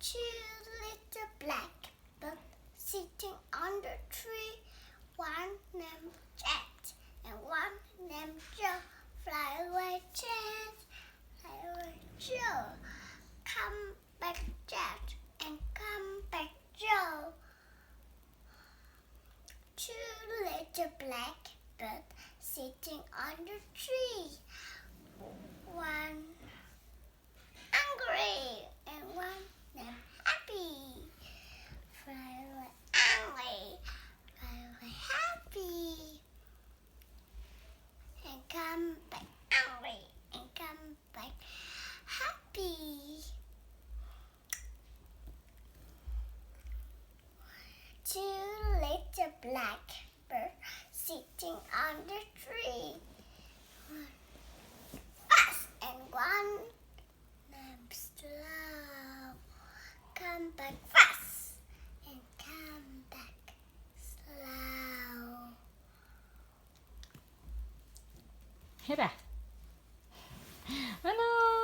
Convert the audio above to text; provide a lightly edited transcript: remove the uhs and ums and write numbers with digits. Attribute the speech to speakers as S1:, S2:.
S1: Two little blackbirds sitting on the tree. One named Jack and one named Joe. Fly away, Jack, fly away, Joe. Come back, Jack, and come back, Joe. Two little blackbirds sitting on the tree. One angry and one named Happy. Fly away, angry, fly away, happy, and come back angry and come back happy. Two little blackbirds sitting on the tree. One fast and one named slow. Come back fast and come back slow.
S2: Hết à? Hello.